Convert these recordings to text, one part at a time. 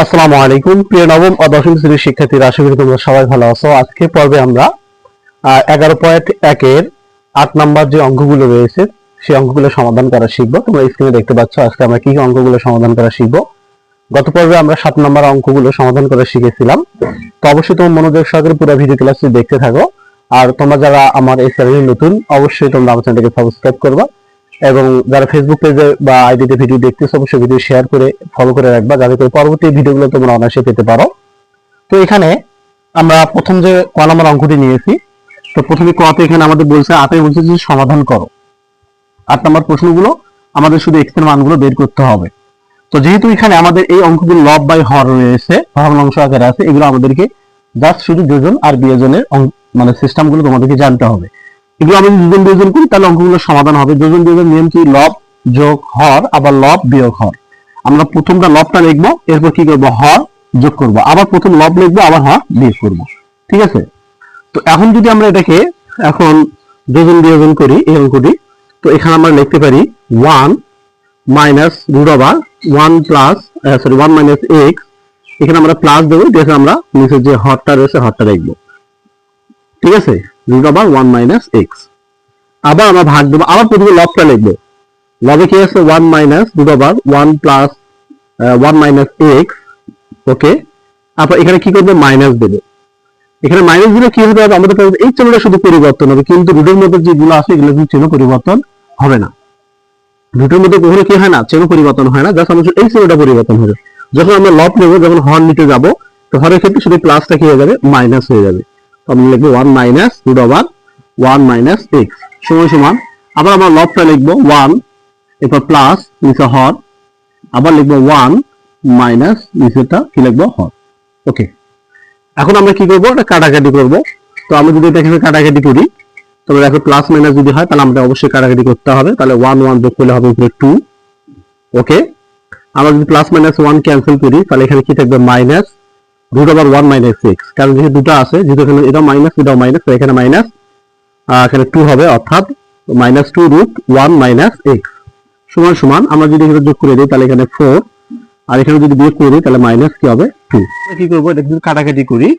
আসসালামু আলাইকুম প্রিয় নবম ও দশম শ্রেণীর শিক্ষার্থীরা, আশা করি তোমরা সবাই ভালো আছো। আজকে পর্বে আমরা 11.1 এর 8 নাম্বার যে অঙ্কগুলো রয়েছে সেই অঙ্কগুলো সমাধান করা শিখবো। তোমরা স্ক্রিনে দেখতে পাচ্ছ আজকে আমরা কি অঙ্কগুলো সমাধান করা শিখবো। গত পর্বে আমরা 7 নাম্বার অঙ্কগুলো সমাধান করা শিখেছিলাম। তো অবশ্যই তোমরা মনোযোগ সহকারে পুরো ভিডিও ক্লাসটি দেখতে থাকো। আর তোমরা যারা আমার এই চ্যানেলে নতুন, অবশ্যই তোমরা আমার চ্যানেলকে সাবস্ক্রাইব করবা এবং যারা ফেসবুক পেজে বা আইডিতে ভিডিও দেখতেছো অবশ্যই ভিডিও শেয়ার করে ফলো করে রাখবা, যাতে করে পরবর্তী ভিডিওগুলো তোমরা অনায়াসে পেতে পারো। তো এখানে আমরা প্রথম যে ক নাম্বার অঙ্কটি নিয়েছি, তো প্রথমে কতে এখানে আমাদের বলছে 8 বলছে যে সমাধান করো। 8 নাম্বার প্রশ্নগুলো আমাদের শুধু এক্স এর মানগুলো বের করতে হবে। তো যেহেতু এখানে আমাদের এই অঙ্কগুলো লব বাই হর রয়েছে, ভগ্নাংশ আকারে আছে, এগুলো আমাদেরকে জাস্ট শুধু যোজন আর বিয়োজনের মানে সিস্টেমগুলো তোমাদেরকে জানতে হবে। এগুলো আমি যোজন বিয়োজন করি তাহলে অঙ্কগুলো সমাধান হবে। যোজন বিয়োজন নিয়ম কি? লব যোগ হর, আবার লব বিয়োগ হর। আমরা প্রথমটা লবটা লিখবো, এরপর কি করবো? হর যোগ করবো, আবার প্রথম লব লিখবো, আবার হর বিয়োগ করবো। ঠিক আছে? তো এখন যদি আমরা এটাকে এখন যোজন বিয়োজন করি এই অঙ্কটি, তো এখানে আমরা লিখতে পারি 1 minus root over 1 plus 1 minus x. এখানে আমরা প্লাস দেবো, দেখে আমরা নিচে যে হরটা রয়েছে হরটা লিখবো। ঠিক আছে? Root over 1 minus x. আবার আমরা ভাগ দেবো, আবার প্রথমে লবটা লিখবো। লবে কি আছে? 1 minus root over 1 plus 1 minus X. Okay, তারপর এখানে কি করবে? মাইনাস দেবে। এখানে মাইনাস দিলে কি হবে? আমাদের এই চিহ্নটা শুধু পরিবর্তন হবে, কিন্তু রুটের মধ্যে যেগুলো আছে এগুলো কিন্তু চিহ্ন পরিবর্তন হবে না। রুটের মধ্যে কখনো কি হয় না? চিহ্ন পরিবর্তন হয় না, জাস্ট আমাদের এই চিহ্নটা পরিবর্তন হবে। যখন আমরা লব নেব, যখন হর নিতে যাব, তো হরের ক্ষেত্রে শুধু প্লাসটা কি হয়ে যাবে? মাইনাস হয়ে যাবে। তো আমরা লিখবো 1 minus root over 1 minus x সমান সমান, আবার আমরা লবটা লিখবো 1, এরপর প্লাস নিচে হর, আবার লিখবো 1 মাইনাস নিচেটা কি লিখবো? হর। ওকে, এখন আমরা কি করবো? এটা কাটাকাটি করবো। তো আমরা যদি এটা এখানে কাটাকাটি করি, তবে দেখো প্লাস মাইনাস যদি হয় তাহলে আমরা অবশ্যই কাটাকাটি করতে হবে। তাহলে 1 1 যোগ করলে হবে উপরে 2। ওকে, আমরা যদি প্লাস মাইনাস 1 ক্যান্সেল করি তাহলে এখানে কি থাকবে? Minus root over 1 minus x. কারণ যেহেতু দুটো আছে, যেহেতু এখানে এটাও মাইনাস এটাও মাইনাস, তো এখানে মাইনাস এখানে 2 হবে, অর্থাৎ মাইনাস 2 রুট 1 মাইনাস এক্স সমান সমান, আমরা যদি এখানে যোগ করে দিই তাহলে এখানে 4, আর এখানে যদি বিয়োগ করে দিই তাহলে মাইনাস কি হবে? 2। কি করবো? এটা যদি কাটাকাটি করি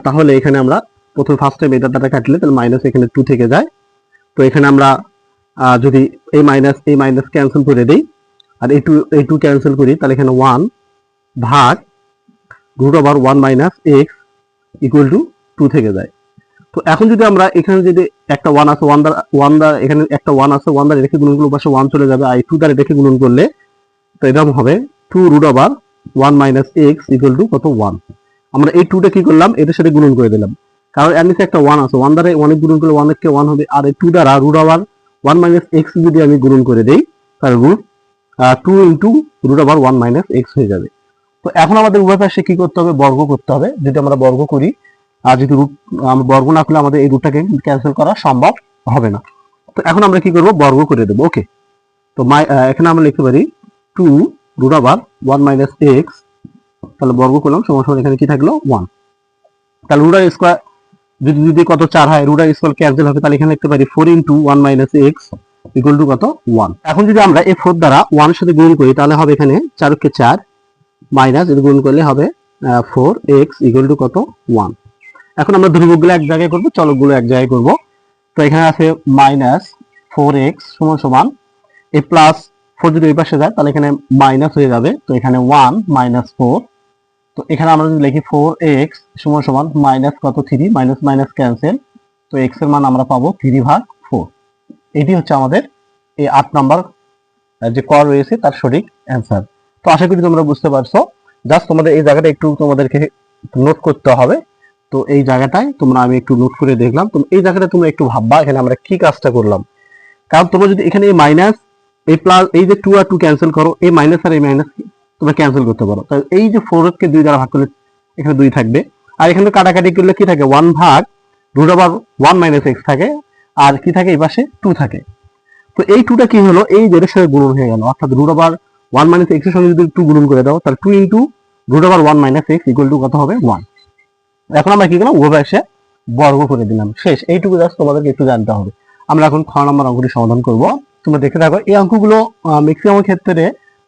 তাহলে এখানে আমরা প্রথম ফার্স্ট টাইম এটা দ্বারা কাটলে তাহলে মাইনাস এখানে 2 থেকে যায়। তো এখানে আমরা যদি এই মাইনাস ক্যান্সেল করে দেই আর এই 2 ক্যান্সেল করি, তাহলে এখানে 1 ভাগ root over 1 minus x equal to 2 থেকে যায়। তো এখন যদি আমরা এখানে যদি একটা 1 আছে, 1 দ্বারা এখানে একটা 1 আছে, 1 দ্বারা রেখে গুণন করলে পাশে 1 চলে যাবে, আর 2 দ্বারা রেখে গুণন করলে তো এরকম হবে 2 root over 1 minus x equal to কত? 1। আমরা এই 2টা কি করলাম? এটার সাথে গুণন করে দিলাম, কারণ এর নিচে একটা 1 আছে, 1 দ্বারা অনেক গুণন করলে 1 কে 1 হবে, আর এই 2 দ্বারা রুট ওভার 1 মাইনাস এক্স যদি আমি গুণন করে দেই তাহলে 2 into root over 1 minus x হয়ে যাবে। তো এখন আমাদের উভয় পাশে কি করতে হবে? বর্গ করতে হবে। যদি আমরা বর্গ করি, আর যদি আমরা বর্গ না করলে আমাদের এই রুটটাকে ক্যান্সেল করা সম্ভব হবে না। তো এখন আমরা কি করব? বর্গ করে দেবো। ওকে, তো এখানে আমরা লিখতে পারি 2 রুট ওভার 1 মাইনাস এক্স, তাহলে বর্গ করলাম সমান সমান এখানে কি থাকলো? 1। তাহলে রুট আর স্কয়ার যদি যদি কত 4 হয়, রুট আর স্কয়ার ক্যান্সেল হবে, তাহলে এখানে লিখতে পারি 4 into 1 minus x equal to কত? 1। এখন যদি আমরা এই 4 দ্বারা 1 এর সাথে গুণ করি তাহলে হবে এখানে 4 কে 4 মাইনাস এটা গুণ করলে হবে 4x ইকুয়াল টু কত? 1। এখন আমরা ধ্রুবকগুলো এক জায়গায় করব, চলকগুলো এক জায়গায় করব। তো এখানে আছে মাইনাস 4x সমান সমান এই প্লাস 4 যদি ওই পাশে যায় তাহলে এখানে মাইনাস হয়ে যাবে, তো এখানে 1 মাইনাস 4। তো এখানে আমরা যদি লিখি 4x সমান সমান মাইনাস কত? 3, মাইনাস মাইনাস ক্যান্সেল, তো x এর মান আমরা পাবো 3/4। এটি হচ্ছে আমাদের এই 8 নাম্বার যে ক রয়েছে তার সঠিক অ্যান্সার। তো আশা করি তোমরা বুঝতে পারছো। জাস্ট তোমাদের এই জায়গাটা একটু তোমাদেরকে নোট করতে হবে। তো এই জায়গাটায় আমি একটু নোট করে দেখলাম, তো এই জায়গাটা তোমরা একটু ভাববা এখানে আমরা কি কাজটা করলাম। কারণ তোমরা যদি এখানে এই মাইনাস এই প্লাস এই যে 2 আর 2 ক্যান্সেল করো, এই মাইনাস আর এই মাইনাস তোমরা ক্যান্সেল করতে পারো। তাহলে এই যে 4 কে 2 দ্বারা ভাগ করলে এখানে 2 থাকবে, আর এখানে কাটাকাটি করলে কি থাকে? 1 ভাগ রুট ওভার 1 মাইনাস এক্স থাকে, আর কি থাকে? এই পাশে 2 থাকে। তো এই 2টা কি হলো? এই যে এর সাথে গুণন হয়ে গেল, অর্থাৎ রুট ওভার 1 মাইনাস এক্স এর সঙ্গে যদি 2 গুণন করে দাও তাহলে 2 into root over 1 minus x equal to কত হবে? 1। এখন আমরা কি করলাম? উভয় পাশে বর্গ করে দিলাম, শেষ। এইটুকু জাস্ট তোমাদেরকে একটু জানতে হবে। আমরা এখন খ নাম্বার অঙ্কটি সমাধান করব। তোমরা দেখে থাকো, এই অঙ্কগুলো ম্যাক্সিমাম ক্ষেত্রে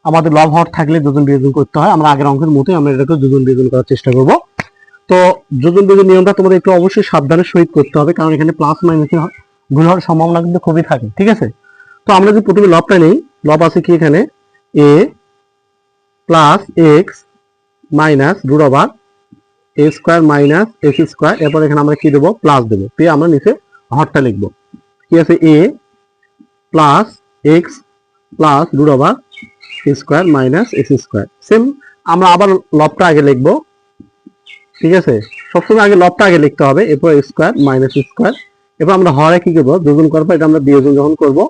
আমাদের লব হর থাকলে যোজন বিয়োজন করতে হয়, আমরা আগের অঙ্কের মতোই আমরা এটাকে যোজন বিয়োজন করার চেষ্টা করব। তো যোজন বিয়োজন নিয়মটা তোমাদের একটু অবশ্যই সাবধানের সহিত করতে হবে, কারণ এখানে প্লাস মাইনাস ভুল হওয়ার সম্ভাবনা কিন্তু খুবই থাকে, ঠিক আছে। তো আমরা যদি প্রথমে লবটা নেই, লব আছে কি এখানে A plus X minus root over A square minus X square, এরপর এখানে আমরা কি দেবো প্লাস দেবো, পেয়ে আমরা নিচে হরটা লিখবো, কি আছে A plus X plus root over A square minus X square. Same আমরা আবার লবটা আগে লিখবো, ঠিক আছে, সবসময় আগে লবটা আগে লিখতে হবে, এরপর স্কোয়ার মাইনাস স্কোয়ার, এরপর আমরা হরে কি করবো যোজন করবো, এটা আমরা বিয়োজন যখন করবো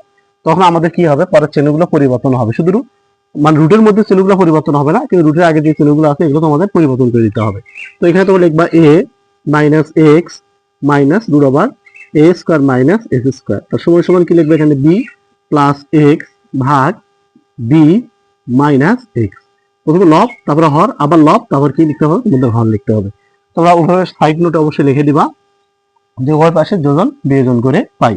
তখন আমাদের কি হবে পরের চিহ্নগুলো পরিবর্তন হবে, শুধু মানে রুটের মধ্যে চিহ্নগুলো পরিবর্তন হবে না, কিন্তু রুটের আগে যে চিহ্নগুলো আছে এগুলো তোমাদের পরিবর্তন করে দিতে হবে। তো এখানে তোমরা লিখবা A minus X minus root over A square minus X square, তার সমান সমান কি লিখবে এখানে বি প্লাস এক্স ভাগ বি মাইনাস এক্স। প্রথমে লব তারপরে হর, আবার লব তারপর কি লিখতে হবে তোমাদের হর লিখতে হবে। তোমরা ওভাবে সাইড নোটে অবশ্যই লিখে দিবা যে উভয় পাশে যোজন বিয়োজন করে পাই,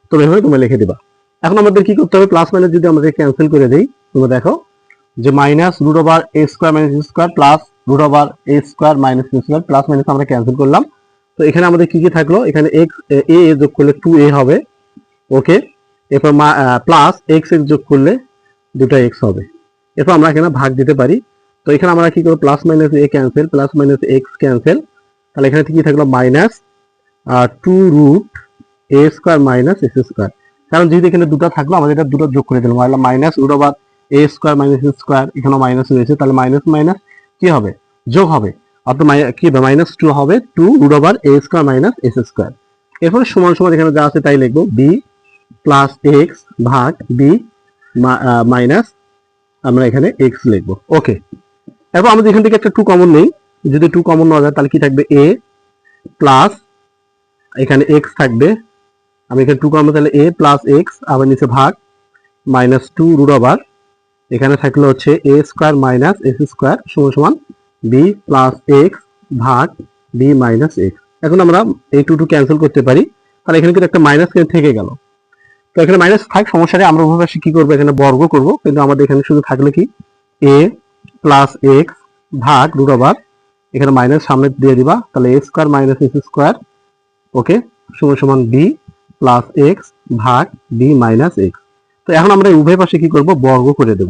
তো এভাবে তোমরা লিখে দিবা। এখন আমাদের কি করতে হবে, প্লাস মাইনাস যদি আমাদের ক্যান্সেল করে দেই, তোমরা দেখো যে minus root over A square minus square plus root over A square minus square, plus minus আমরা ক্যান্সেল করলাম। তো এখানে আমাদের কি কি থাকলো, এখানে এক্স এ যোগ করলে 2a হবে, ওকে, এরপর প্লাস এক্স এক্স যোগ করলে 2x হবে, এরপর আমরা এখানে ভাগ দিতে পারি। তো এখানে আমরা কি করবো plus minus A cancel plus minus X cancel, তাহলে এখানে কি থাকলো minus 2 root A square minus X square, কারণ যেহেতু এখানে দুটো থাকলো আমাদের এটা দুটো যোগ করে দিলাম, minus root over A square minus square, এখানে মাইনাস রয়েছে, তাহলে মাইনাস মাইনাস কি হবে যোগ হবে, অর্থাৎ কি হবে মাইনাস 2 হবে 2 root over A square minus X square, এরপরে সমান সমান এখানে যা আছে তাই লিখবো বি প্লাস এক্স ভাগ বি মাইনাস আমরা এখানে এক্স লিখবো, ওকে। এরপর আমাদের এখান থেকে একটা 2 কমন নেই, যদি 2 কমন নেওয়া যায় তাহলে কি থাকবে এ প্লাস এখানে এক্স থাকবে, আমি এখানে 2 কমন তাহলে এ প্লাস এক্স, আবার নিচে ভাগ মাইনাস 2 রুট ওভার এখানে থাকলো হচ্ছে এ স্কোয়ার মাইনাস এক্স স্কোয়ার সমান সমান বি প্লাস এক্স ভাগ বি মাইনাস এক্স। এখন আমরা এই 2 ক্যান্সেল করতে পারি, তাহলে এখানে কিন্তু একটা মাইনাস থেকে গেল, তো এখানে মাইনাস থাক সমস্যা নেই, আমরা ওভাবে কি করবো এখানে বর্গ করব, কিন্তু আমাদের এখানে শুধু থাকলে কি এ প্লাস এক্স ভাগ রুট ওভার এখানে মাইনাস সামনে দিয়ে দিবা, তাহলে এ স্কোয়ার মাইনাস এক্স স্কোয়ার, ওকে, সমান সমান বি প্লাস এক্স ভাগ বি মাইনাস এক্স। তো এখন আমরা উভয় পাশে কি করব বর্গ করে দেব,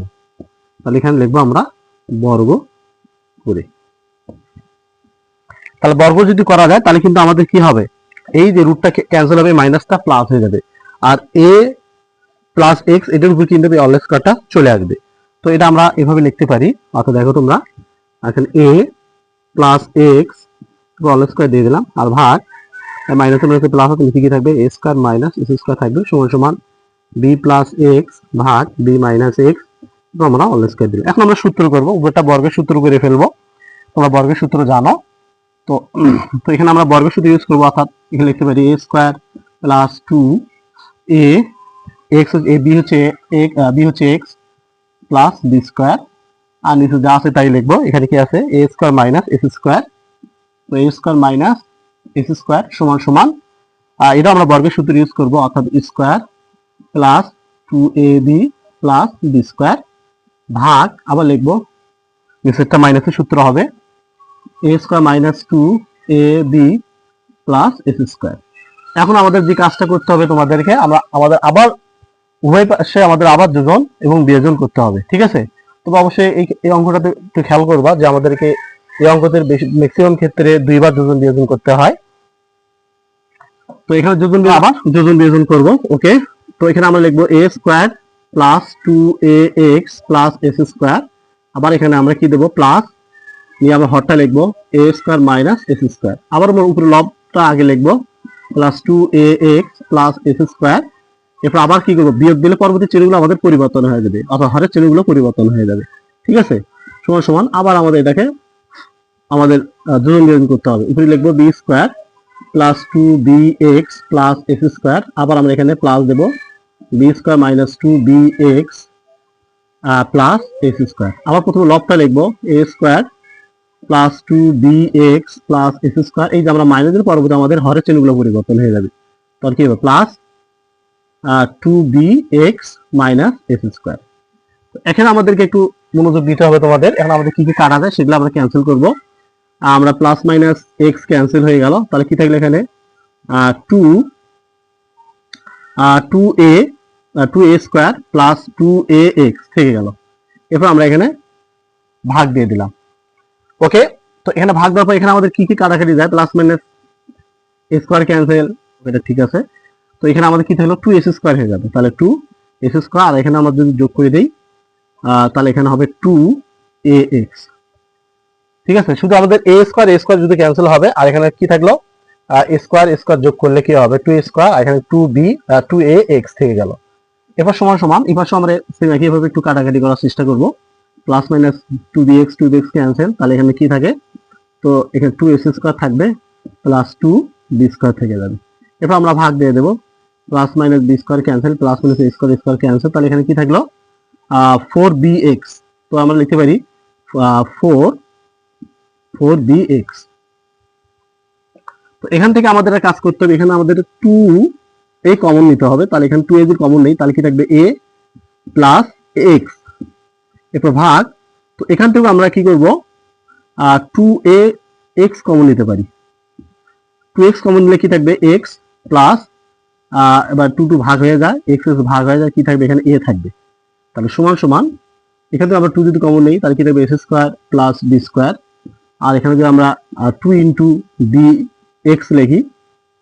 তাহলে এখানে লিখবো আমরা বর্গ করে, তাহলে বর্গ যদি করা যায় তাহলে কিন্তু আমাদের কি হবে এই যে রুটটা ক্যান্সেল হবে, মাইনাসটা প্লাস হয়ে যাবে, আর এ প্লাস এক্স এটার উপর কিন্তু অল স্কয়ারটা চলে আসবে। তো এটা আমরা এভাবে লিখতে পারি, অর্থাৎ দেখো তোমরা এখানে A plus x all square দিয়ে দিলাম, আর ভাগ মাইনাস মাইনাসে প্লাস হবে, নিচে কি থাকবে এ স্কয়ার মাইনাস এক্স স্কয়ার থাকবে সমান সমান বি প্লাস এক্স ভাগ বি মাইনাস এক্স, আমরা অল স্কয়ার দিলাম। এখন আমরা সূত্র করব, উপরটা বর্গের সূত্র করে ফেলবো, তোমরা বর্গের সূত্র জানো, তো এখানে আমরা বর্গের সূত্র ইউজ করবো, অর্থাৎ এখানে লিখতে পারি A square plus 2 A X A B হচ্ছে এক্স প্লাস বি স্কয়ার, আর নিচে যা আছে তাই লিখবো, এখানে কি আছে A square minus X square, তো A square minus X square সমান সমান এটা আমরা বর্গের সূত্র ইউজ করবো, অর্থাৎ square plus 2ab plus B square ভাগ আবার লিখবো নিচেরটা মাইনাসের সূত্র হবে A square minus 2ab plus X square. এখন আমাদের যে কাজটা করতে হবে তোমাদেরকে, আমাদের আবার উভয় পাশে আমাদের আবার যোজন এবং বিয়োজন করতে হবে, ঠিক আছে। তবে অবশ্যই এই অঙ্কটাতে একটু খেয়াল করবা যে আমাদেরকে এই অঙ্কদের ম্যাক্সিমাম ক্ষেত্রে দুইবার যোজন বিয়োজন করতে হয়। তো এখানে আবার যোজন বিয়োজন করব, ওকে। তো এখানে আমরা লিখবো A square plus 2ax plus X square, আবার এখানে আমরা কি দেবো প্লাস নিয়ে আমরা হরটা লিখবো A square minus X square, আবার আমরা উপরে লবটা আগে লিখবো plus 2ax plus X square, এরপর আবার কি করবো বিয়োগ দিলে পরবর্তী চিহ্নগুলো আমাদের পরিবর্তন হয়ে যাবে, অর্থাৎ হরের চিহ্নগুলো পরিবর্তন হয়ে যাবে, ঠিক আছে। সমান সমান আবার আমাদের এটাকে আমাদের যোজন বিয়োজন করতে হবে, উপরে লিখবো B square plus 2bx plus X square, আবার আমরা এখানে প্লাস দেবো B square minus 2bx plus X square, আবার প্রথমে লবটা লিখবো A square plus 2bx plus X square, এই যে আমরা মাইনাস দিলে পরবর্তী আমাদের হরের চিহ্নগুলো পরিবর্তন হয়ে যাবে, তখন কি হবে plus 2bx minus X square. এখানে আমাদেরকে একটু মনোযোগ দিতে হবে তোমাদের। এখন আমাদের কি কি কাটা যায় সেগুলো আমরা ক্যান্সেল করব। আমরা প্লাস মাইনাস এক্স ক্যান্সেল হয়ে গেল, তাহলে কি থাকলো এখানে 2a স্কোয়ার প্লাস 2ax থেকে গেল। এরপর আমরা এখানে ভাগ দিয়ে দিলাম। ওকে, তো এখানে ভাগ দেওয়ার পর এখানে আমাদের কি কি কাটাকাটি যায়, প্লাস মাইনাস স্কোয়ার ক্যান্সেল, এটা ঠিক আছে। তো এখানে আমাদের কি থাকলো 2s স্কোয়ার হয়ে যাবে, তাহলে 2s স্কোয়ার, আর এখানে আমরা যদি যোগ করে দেই তাহলে এখানে হবে 2ax। ঠিক আছে, শুধু আমাদের a স্কোয়ার যদি ক্যান্সেল হবে, আর এখানে কি থাকলো স্কোয়ার যোগ করলে কি হবে 2 স্কোয়ার, আর এখানে 2ax থেকে গেল। এবার সমান সমান এবার আমরা সেম একইভাবে একটু কাটাকাটি করার চেষ্টা করব। প্লাস মাইনাস 2bx ক্যান্সেল, তাহলে এখানে কি থাকে, তো এখানে 2s স্কোয়ার থাকবে প্লাস 2b স্কোয়ার থেকে যাবে। এরপর আমরা ভাগ দিয়ে দেবো, plus minus b square cancel, plus minus a square cancel, তাহলে এখানে কি থাকলো 4bx। তো আমরা লিখতে পারি 4bx। তো এখান থেকে আমাদের কাজ করতে হবে, এখানে আমাদের 2a কমন নিতে হবে, তাহলে এখানে 2a যদি কমন নেই তাহলে কি থাকবে a প্লাস x। এরপর ভাগ, তো এখান থেকে আমরা কি করব 2ax কমন নিতে পারি। 2x কমন নিলে কি থাকবে x প্লাস, এবার 2 ভাগ হয়ে যায়, x ভাগ হয়ে যায়, কি থাকবে এখানে a থাকবে। তাহলে সমান সমান এখান থেকে আমরা 2 যদি কমন নেই তাহলে কি থাকবে s square plus b square, আর এখানে যদি আমরা 2 ইন্টু bx লিখি,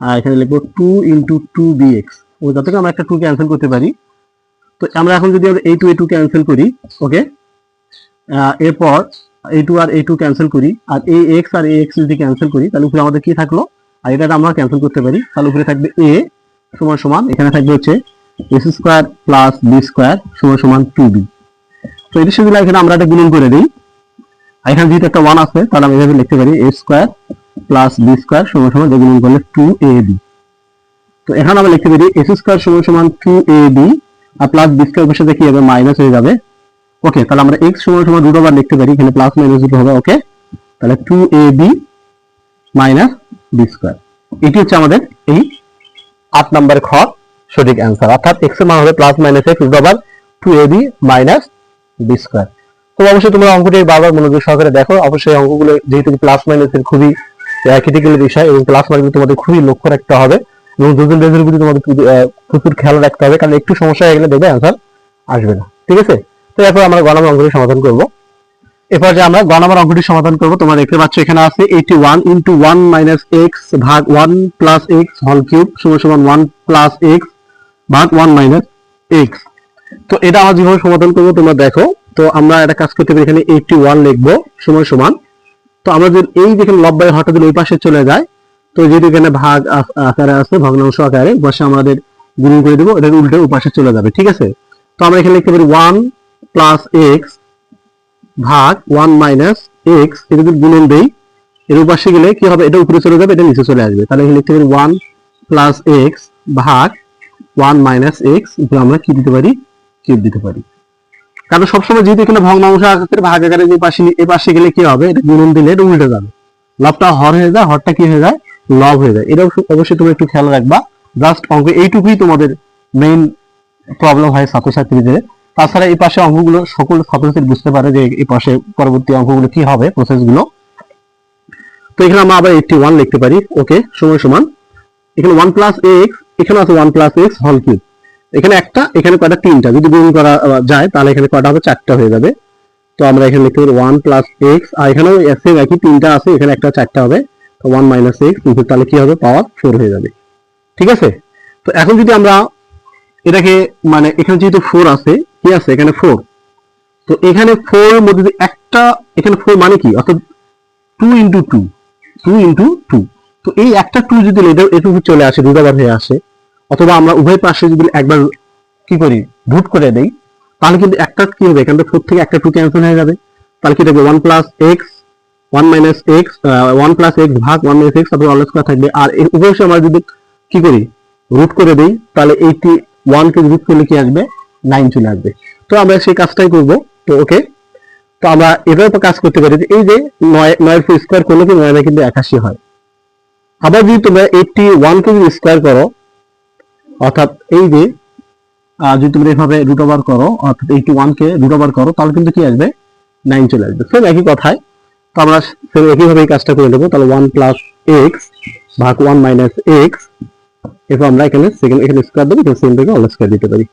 আর এখানে লিখবো 2 ইন্টু 2bx, ও যাতে আমরা একটা 2 ক্যান্সেল করতে পারি। তো আমরা এখন যদি এই 2 ক্যান্সেল করি, ওকে, এরপর a2 আর a2 ক্যান্সেল করি, আর ax আর ax যদি ক্যান্সেল করি তাহলে উপরে আমাদের কি থাকলো, আর এটা আমরা ক্যান্সেল করতে পারি, তাহলে উপরে থাকবে a সমান সমান এখানে থাকবে হচ্ছে s square plus b square সমান সমান 2b। তো এটার সাথে এখানে আমরা একটা গুণন করে দিই, আর এখানে যেহেতু একটা 1 আছে তাহলে আমি এভাবে লিখতে পারি a square plus b square সমান সমান গুণন করলে 2ab। তো এখানে আমরা লিখতে পারি s স্কোয়ার সমান সমান 2ab, আর প্লাস b স্কোয়ার সাথে কি হবে মাইনাস হয়ে যাবে। ওকে, তাহলে আমরা x সমান সমান রুট ওভার লিখতে পারি, এখানে প্লাস মাইনাস রুট হবে। ওকে, তাহলে 2ab মাইনাস b স্কোয়ার, এটি হচ্ছে আমাদের এই 8 নম্বর খ সঠিক অ্যান্সার, অর্থাৎ x এর মান হবে plus minus x root over 2ab minus b square. তো অবশ্যই তোমরা অঙ্কটি বারবার মনোযোগ সহকারে দেখো। অবশ্যই অঙ্কগুলো যেহেতু প্লাস মাইনাসের খুবই ক্রিটিক্যাল বিষয়, এবং প্লাস মাইনাস তোমাদের খুবই লক্ষ্য রাখতে হবে, এবং দুজন রেজাল্টের প্রতি তোমাদের প্রচুর খেয়াল রাখতে হবে, কারণ একটু সমস্যা হয়ে গেলে দেখবে অ্যান্সার আসবে না। ঠিক আছে, তো এরপর আমরা গ নম্বর অঙ্কটি সমাধান করব। এরপর যে আমরা গ নম্বর অঙ্কটি সমাধান করব, তোমরা দেখতে পাচ্ছ এখানে আছে 81 ইন্টু 1 মাইনাস এক্স ভাগ 1 প্লাস এক্স হোল কিউব সমান সমান 1 প্লাস এক্স ভাগ 1 মাইনাস এক্স। তো এটা আমরা যেভাবে সমাধান করবো তোমরা দেখো। তো আমরা একটা কাজ করতে পারি, এখানে 81 লিখবো সমান সমান, তো আমরা যদি এই যেখানে লব্বাই হরটা দিলে ওই পাশে চলে যায়, তো যেহেতু এখানে ভাগ আকারে আছে, ভগ্নাংশ আকারে, পাশে আমাদের গুণ করে দেবো, এটা উল্টে ওই পাশে চলে যাবে। ঠিক আছে, তো আমরা এখানে লিখতে পারি 1 প্লাস এক্স ভাগ 1 মাইনাস এক্স, এটা যদি গুণন দেই এর পাশে গেলে কি হবে, এটা উপরে চলে যাবে, এটা নিচে চলে আসবে। তাহলে এখানে লিখতে পারি 1 প্লাস এক্স ভাগ 1 মাইনাস এক্স, উপরে আমরা কি দিতে পারি, কিউব দিতে পারি। কারণ সবসময় যেহেতু এখানে ভগ্নাংশ আকারে ভাগ আকারে যে পাশে এ পাশে গেলে কি হবে, এটা গুণন দিলে এটা উল্টে যাবে, লবটা হর হয়ে যায়, হরটা কি হয়ে যায়, লব হয়ে যায়। এটা অবশ্যই তুমি একটু খেয়াল রাখবা। জাস্ট অঙ্ক এইটুকুই তোমাদের মেইন প্রবলেম হয় ছাত্রছাত্রীদের। তাছাড়া এই পাশে অঙ্কগুলো সকল ছাত্রছাত্রী বুঝতে পারে যে এই পাশে পরবর্তী অঙ্কগুলো কি হবে, প্রসেসগুলো। তো এখানে আমরা আবার 81 লিখতে পারি। ওকে, সমান সমান এখানে 1 প্লাস এক্স, এখানে আছে 1 প্লাস এক্স হোল কিউব, এখানে একটা, এখানে কয়টা, তিনটা, যদি গুণ করা যায় তাহলে এখানে কয়টা হবে, 4টা হয়ে যাবে। তো আমরা এখানে লিখতে পারি 1 প্লাস এক্স, আর এখানেও সেম একই, তিনটা আছে, এখানে একটা 4টা হবে, তো 1 মাইনাস এক্স, তাহলে কি হবে, পাওয়ার 4 হয়ে যাবে। ঠিক আছে, তো এখন যদি আমরা এটাকে মানে এখানে যেহেতু 4 আছে, কি আছে এখানে 4, তো এখানে 4 এর মধ্যে একটা, এখানে 4 মানে কি, অর্থাৎ 2 ইন্টু 2, তো এই একটা 2 যদি এটুকু চলে আসে, রুট ওভার হয়ে আসে, অথবা আমরা উভয় পাশে যদি একবার কি করি, রুট করে দেই, তাহলে কিন্তু একটা কি হবে, এখান থেকে 4 থেকে একটা 2 ক্যান্সেল হয়ে যাবে। তাহলে কি থাকবে 1 plus x 1 minus x 1 plus X ভাগ 1 মাইনাস এক্স, তারপর অলস করা থাকবে। আর উভয় পাশে আমরা যদি কি করি, রুট করে দেই, তাহলে 81 কে রুট করলে কি আসবে, 9 চলে আসবে। তো আমরা সেই কাজটাই করব। তো ওকে, তো আমরা এটার উপর কাজ করতে পারি, এই যে 9 এর স্কয়ার করলে কি 9 কিন্তু 81 হয়। আবার যদি তোমরা 81 কে যদি স্কয়ার করো, অর্থাৎ এই যে যদি তুমি এভাবে রুট ওভার করো, অর্থাৎ 81 কে রুট ওভার করো, তাহলে কিন্তু কি আসবে 9 চলে আসবে। সেম একই কথায় তো আমরা সেম একইভাবে এই কাজটা করে নেবো। তাহলে 1 প্লাস এক্স ভাগ 1 মাইনাস এক্স, এরপর আমরা এখানে সেকেন্ড এখানে স্কয়ার দেবো, এখানে সেকেন্ড থেকে হোল স্কয়ার দিতে পারি।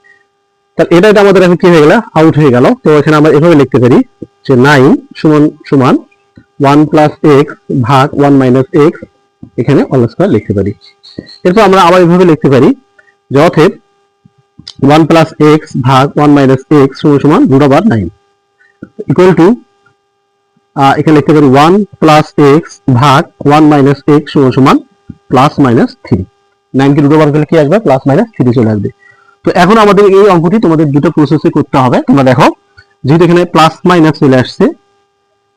তাহলে এটা আমাদের এখন কি হয়ে গেল, আউট হয়ে গেল। তো এখানে আমরা এভাবে লিখতে পারি যে 9 সমান সমান 1 প্লাস এক্স ভাগ 1 মাইনাস এক্স, এখানে হোল স্কয়ার লিখতে পারি। এরপর আমরা আবার এভাবে লিখতে পারি যে অতএব 1 প্লাস এক্স ভাগ 1 মাইনাস এক্স সমান রুট ওভার 9 ইকুয়াল টু এখানে লিখতে পারি 1 প্লাস এক্স ভাগ 1 মাইনাস এক্স সমান প্লাস মাইনাস 3। 9 কে রুট ওভার করলে কি আসবে, প্লাস মাইনাস 3 চলে আসবে। তো এখন আমাদের এই অঙ্কটি তোমাদের দুটো প্রসেসে করতে হবে। তোমরা দেখো যেহেতু এখানে প্লাস মাইনাস চলে আসছে,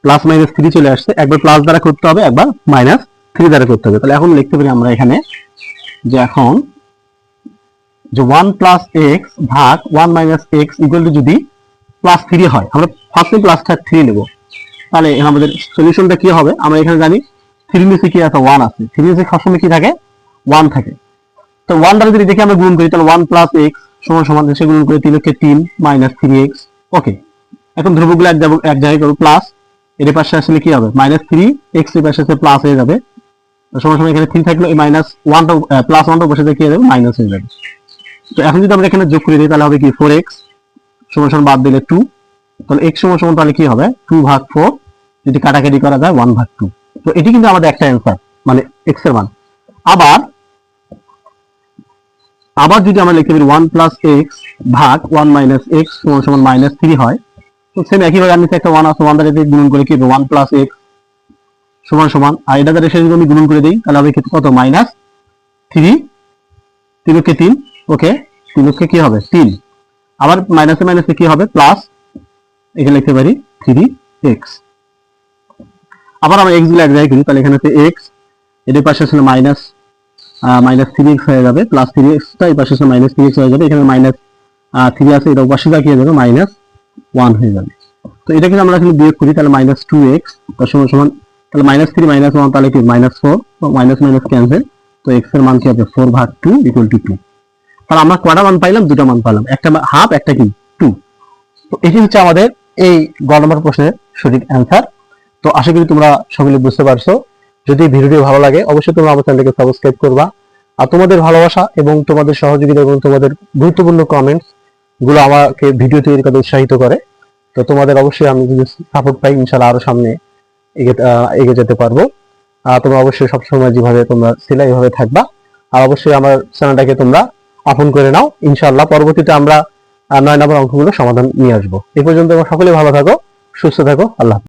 প্লাস মাইনাস 3 চলে আসছে, একবার প্লাস দ্বারা করতে হবে, একবার মাইনাস 3 দ্বারা করতে হবে। তাহলে এখন লিখতে পারি আমরা এখানে যে এখন যে 1 প্লাস এক্স ভাগ 1 মাইনাস এক্স ইকুয়াল টু যদি প্লাস 3 হয়, আমরা ফার্স্টে প্লাসটা 3 নেব, তাহলে আমাদের সলিউশনটা কি হবে, আমরা এখানে জানি 3 নিচে কি আছে, 1 আছে, 3 নিচে সবসময় কি থাকে, 1 থাকে। তো 1 দ্বারা যদি দেখি আমরা গুণ করি, তাহলে 1 প্লাস এক্স সমান সমান সে গুণ করে 3 কে 3 মাইনাস 3x। ওকে, এখন ধ্রুবকগুলো এক জায়গায় করব, প্লাস এর পাশে আসলে কি হবে, মাইনাস 3x এর পাশে আসলে প্লাস হয়ে যাবে, সমান সমান এখানে 3 থাকলে এই মাইনাস 1টা প্লাস 1টা বসে দিয়ে কি হয়ে যাবে, মাইনাস হয়ে যাবে। তো এখন যদি আমরা এখানে যোগ করে দিই, তাহলে হবে কি 4x সমান সমান বাদ দিলে 2, তাহলে x সমান সমান তাহলে কি হবে 2 ভাগ 4, যদি কাটাকাটি করা যায় 1 ভাগ 2। তো এটি কিন্তু আমাদের একটা অ্যান্সার, মানে x এর মান। আবার যদি আমরা লিখতে পারি 1 প্লাস এক্স ভাগ 1 মাইনাস এক্স সমান সমান মাইনাস 3 হয়, তো সেম একইভাবে আমি একটা 1 আছে, 1 দ্বারা যদি গুণন করে কি হবে 1 প্লাস এক্স সমান সমান, আর এটা দ্বারা যদি আমি গুণন করে দিই, তাহলে হবে কত, মাইনাস 3, 3 কে 3, ওকে 3 কে কি হবে 3, আবার মাইনাসে মাইনাসে কি হবে প্লাস, এখানে লিখতে পারি 3x। আবার আমরা x গুলো এক জায়গায় করি, তাহলে এখানে আছে x, এর পাশে আসলে মাইনাস 3x হয়ে যাবে, প্লাস 3x টা এই পাশে আসলে মাইনাস 3x হয়ে যাবে, এখানে মাইনাস 3 আছে, এটা পাশে যা কি হয়ে যাবে মাইনাস 1 হয়ে যাবে। তো এটা কিন্তু আমরা আসলে বিয়োগ করি, তাহলে মাইনাস 2x তার সমান সমান, তাহলে মাইনাস 3 মাইনাস 1 তাহলে কি মাইনাস 4, মাইনাস মাইনাস ক্যান্সেল, তো x এর মান কি হবে 4 ভাগ 2 ইকুয়াল টু 2। তাহলে আমরা কয়টা মান পাইলাম, দুটো মান পেলাম, একটা হাফ, একটা কি 2। তো এটি হচ্ছে আমাদের এই গ নম্বর প্রশ্নের সঠিক অ্যান্সার। তো আশা করি তোমরা সকলে বুঝতে পারছো। যদি ভিডিওটি ভালো লাগে অবশ্যই তোমরা আমার চ্যানেলকে সাবস্ক্রাইব করবা, আর তোমাদের ভালোবাসা এবং তোমাদের সহযোগিতা এবং তোমাদের গুরুত্বপূর্ণ কমেন্টস গুলো আমাকে ভিডিও তৈরি করতে উৎসাহিত করে। তো তোমাদের অবশ্যই আমি যদি সাপোর্ট পাই, ইনশাআল্লাহ আরো সামনে এগিয়ে যেতে পারবো। তোমরা অবশ্যই সবসময় যেভাবে তোমরা ছিলে এইভাবে থাকবা, আর অবশ্যই আমার চ্যানেলটাকে তোমরা আপন করে নাও। ইনশাআল্লাহ পরবর্তীতে আমরা 9 নম্বর অঙ্কগুলো সমাধান নিয়ে আসবো। এই পর্যন্ত সকলে ভালো থাকো, সুস্থ থাকো, আল্লাহ।